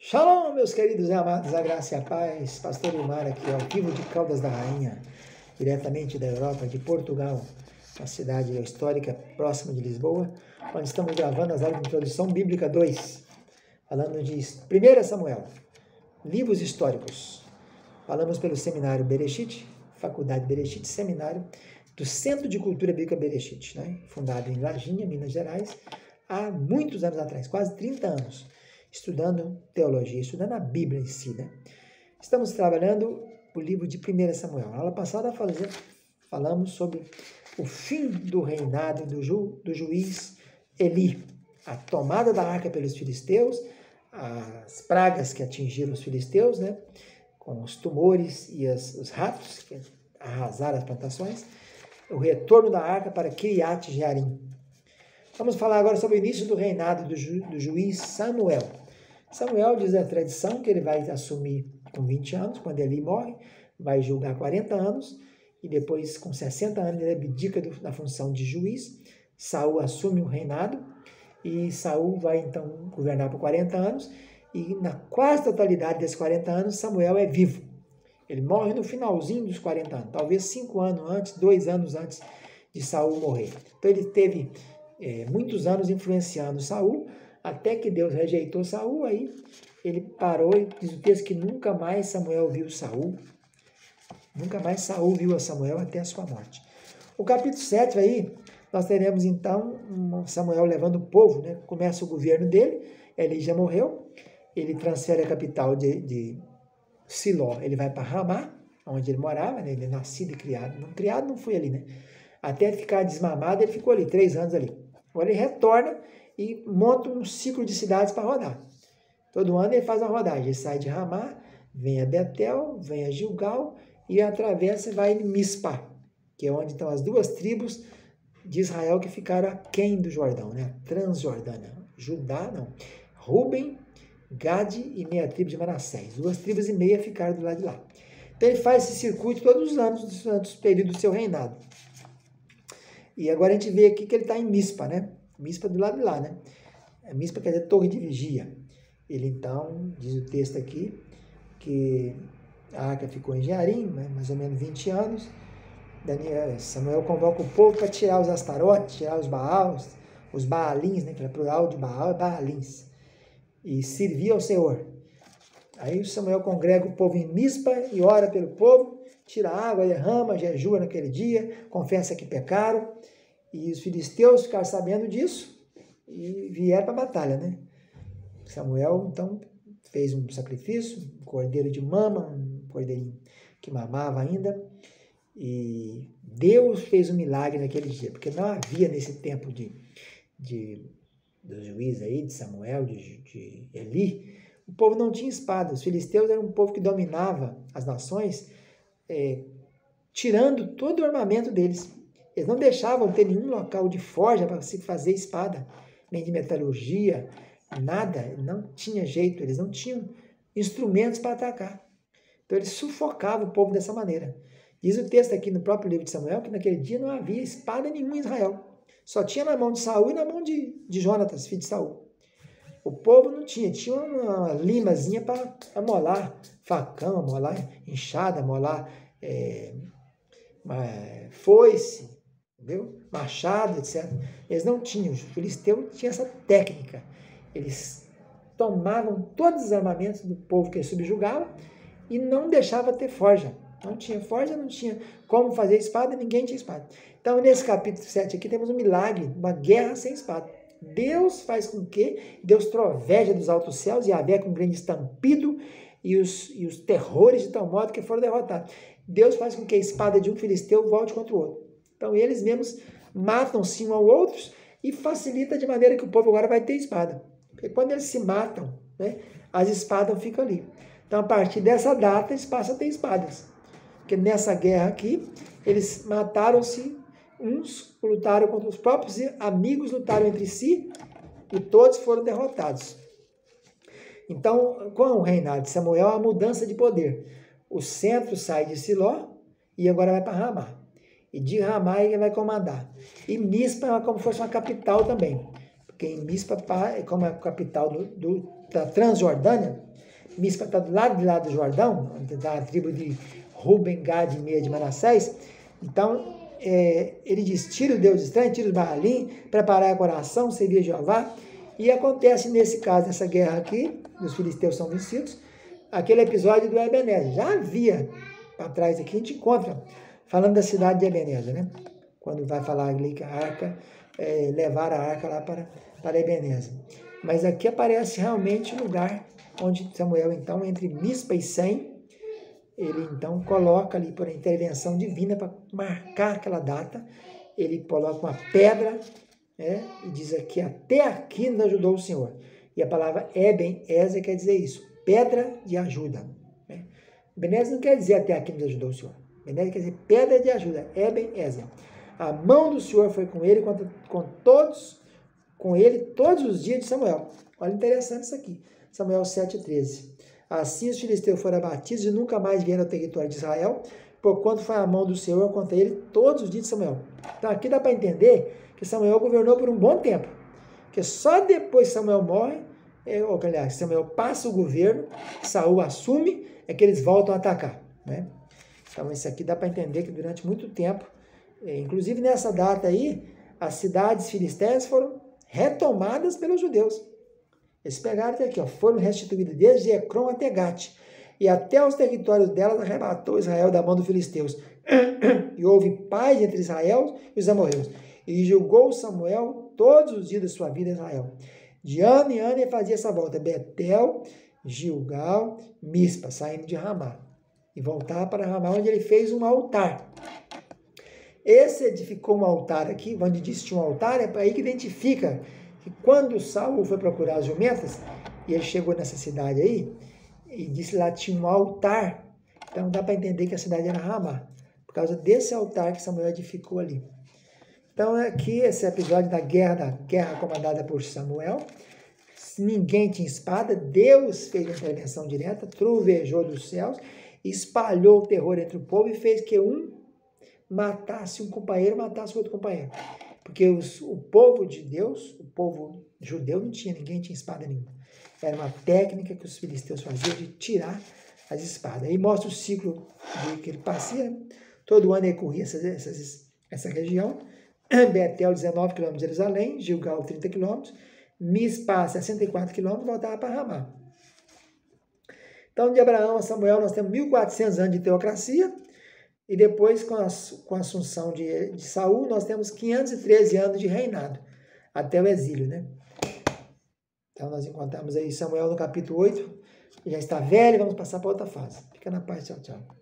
Shalom, meus queridos e amados, a graça e a paz. Pastor Ilmar aqui, ao vivo de Caldas da Rainha, diretamente da Europa, de Portugal, uma cidade histórica próxima de Lisboa, onde estamos gravando as aulas de Introdução Bíblica 2, falando de 1 Samuel, livros históricos. Falamos pelo Seminário Bereshit, Faculdade Bereshit, Seminário do Centro de Cultura Bíblica Bereshit, né? Fundado em Varginha, Minas Gerais, há muitos anos atrás, quase 30 anos. Estudando teologia, estudando a Bíblia em si, né? Estamos trabalhando o livro de 1 Samuel. Na aula passada falamos sobre o fim do reinado do juiz Eli, a tomada da arca pelos filisteus, as pragas que atingiram os filisteus, né? Com os tumores e os ratos que arrasaram as plantações, o retorno da arca para Kiriat Jearim. Vamos falar agora sobre o início do reinado do juiz Samuel. Samuel diz a tradição que ele vai assumir com 20 anos, quando Eli morre, vai julgar 40 anos, e depois, com 60 anos, ele abdica da função de juiz. Saul assume o reinado, e Saul vai então governar por 40 anos, e na quase totalidade desses 40 anos, Samuel é vivo. Ele morre no finalzinho dos 40 anos, talvez 5 anos antes, 2 anos antes de Saul morrer. Então ele teve muitos anos influenciando Saul, até que Deus rejeitou Saul, aí ele parou e diz o texto que nunca mais Samuel viu Saul. Nunca mais Saul viu a Samuel até a sua morte. O capítulo 7 aí, nós teremos então Samuel levando o povo, né? Começa o governo dele, Eli já morreu, ele transfere a capital de Siló, ele vai para Ramá, onde ele morava, né? Ele é nascido e criado. Criado não foi ali, né? Até ficar desmamado, ele ficou ali 3 anos ali. Agora ele retorna e monta um ciclo de cidades para rodar. Todo ano ele faz uma rodagem. Ele sai de Ramá, vem a Betel, vem a Gilgal e atravessa e vai em Mispa, que é onde estão as 2 tribos de Israel que ficaram aquém do Jordão, né? Transjordânia. Judá, não. Ruben, Gade e meia tribo de Manassés. 2 tribos e meia ficaram do lado de lá. Então ele faz esse circuito todos os anos, durante o período do seu reinado. E agora a gente vê aqui que ele está em Mispa, né? Mispa do lado de lá, né? Mispa quer dizer torre de vigia. Ele então, diz o texto aqui, que a arca ficou em Jearim, né? Mais ou menos 20 anos. Samuel convoca o povo para tirar os astarotes, tirar os baals, os baalins, né? Que é plural de baal, é baalins. E servir ao Senhor. Aí Samuel congrega o povo em Mispa e ora pelo povo, tira água, derrama, jejua naquele dia, confessa que pecaram. E os filisteus ficaram sabendo disso e vieram para a batalha, né? Samuel, então, fez um sacrifício, um cordeiro de mama, um cordeirinho que mamava ainda. E Deus fez um milagre naquele dia, porque não havia nesse tempo do juiz aí, de Samuel, de Eli, o povo não tinha espada. Os filisteus eram um povo que dominava as nações, tirando todo o armamento deles. Eles não deixavam ter nenhum local de forja para se fazer espada, nem de metalurgia, nada. Não tinha jeito, eles não tinham instrumentos para atacar. Então eles sufocavam o povo dessa maneira. Diz o texto aqui no próprio livro de Samuel que naquele dia não havia espada nenhuma em Israel. Só tinha na mão de Saul e na mão de Jonatas, filho de Saul. O povo não tinha uma limazinha para amolar facão, amolar enxada, amolar foice, entendeu? Machado, etc. Eles não tinham. Os filisteus tinham essa técnica. Eles tomavam todos os armamentos do povo que eles subjugavam e não deixavam ter forja. Não tinha forja, não tinha como fazer espada, ninguém tinha espada. Então, nesse capítulo 7 aqui, temos um milagre, uma guerra sem espada. Deus faz com que Deus troveja dos altos céus e Yahvé com um grande estampido e os terrores de tal modo que foram derrotados. Deus faz com que a espada de um filisteu volte contra o outro. Então, eles mesmos matam-se um ao outro e facilita de maneira que o povo agora vai ter espada. Porque quando eles se matam, né, as espadas ficam ali. Então, a partir dessa data, eles passam a ter espadas. Porque nessa guerra aqui, eles mataram-se, uns lutaram contra os próprios amigos, lutaram entre si e todos foram derrotados. Então, com o reinado de Samuel, há uma mudança de poder. O centro sai de Siló e agora vai para Ramá. E de Ramá ele vai comandar. E Mispa é como se fosse uma capital também. Porque em Mispa, como é a capital da Transjordânia, Mispa está do lado do Jordão, onde está a tribo de Ruben, Gad e Meia de Manassés. Então, ele diz, tira o Deus estranho, tira os Baalim, preparar o coração, servir Jeová. E acontece nesse caso, nessa guerra aqui, os filisteus são vencidos, aquele episódio do Ebenezer. Já havia, para trás aqui, a gente encontra, falando da cidade de Ebenezer, né? Quando vai falar ali que a arca, levar a arca lá para Ebenezer. Mas aqui aparece realmente o lugar onde Samuel, então, entre Mispa e Sem, ele então coloca ali por intervenção divina para marcar aquela data, ele coloca uma pedra, né, e diz aqui, até aqui nos ajudou o Senhor. E a palavra Eben-Ezer quer dizer isso, pedra de ajuda. Né? Ebenezer não quer dizer até aqui nos ajudou o Senhor. Ebenezer quer dizer pedra de ajuda, Eben-Ezer. A mão do Senhor foi com ele, com ele todos os dias de Samuel. Olha, interessante isso aqui. Samuel 7,13. Assim os filisteus foram abatidos e nunca mais vieram ao território de Israel, porquanto foi a mão do Senhor contra ele todos os dias de Samuel. Então aqui dá para entender que Samuel governou por um bom tempo. Porque só depois que Samuel morre, aliás, Samuel passa o governo, Saul assume, é que eles voltam a atacar. Né? Então isso aqui dá para entender que durante muito tempo, inclusive nessa data aí, as cidades filisteias foram retomadas pelos judeus. Eles pegaram até aqui, foram restituídos desde Ecrom até Gate, e até os territórios delas arrebatou Israel da mão dos filisteus. E houve paz entre Israel e os amorreus. E julgou Samuel todos os dias da sua vida em Israel. De ano em ano ele fazia essa volta, Betel, Gilgal, Mispa, saindo de Ramá. E voltava para Ramá, onde ele fez um altar. Esse edificou um altar aqui, onde diz que tinha um altar, é aí que identifica que quando Saul foi procurar as jumentas, e ele chegou nessa cidade aí, e disse que lá tinha um altar, então dá para entender que a cidade era Ramá, por causa desse altar que Samuel edificou ali. Então aqui esse episódio da guerra comandada por Samuel, ninguém tinha espada, Deus fez uma intervenção direta, trovejou dos céus, espalhou o terror entre o povo e fez que um matasse um companheiro, matasse outro companheiro. Porque o povo de Deus, o povo judeu, ninguém tinha espada nenhuma. Era uma técnica que os filisteus faziam de tirar as espadas. Aí mostra o ciclo que ele passeia. Todo ano ele corria essa região. Betel, 19 km de Jerusalém. Gilgal, 30 km. Mispa, 64 km, voltava para Ramá. Então, de Abraão a Samuel, nós temos 1.400 anos de teocracia. E depois, com a assunção de Saul, nós temos 513 anos de reinado, até o exílio, né? Então, nós encontramos aí Samuel no capítulo 8, já está velho, vamos passar para outra fase. Fica na paz, tchau, tchau.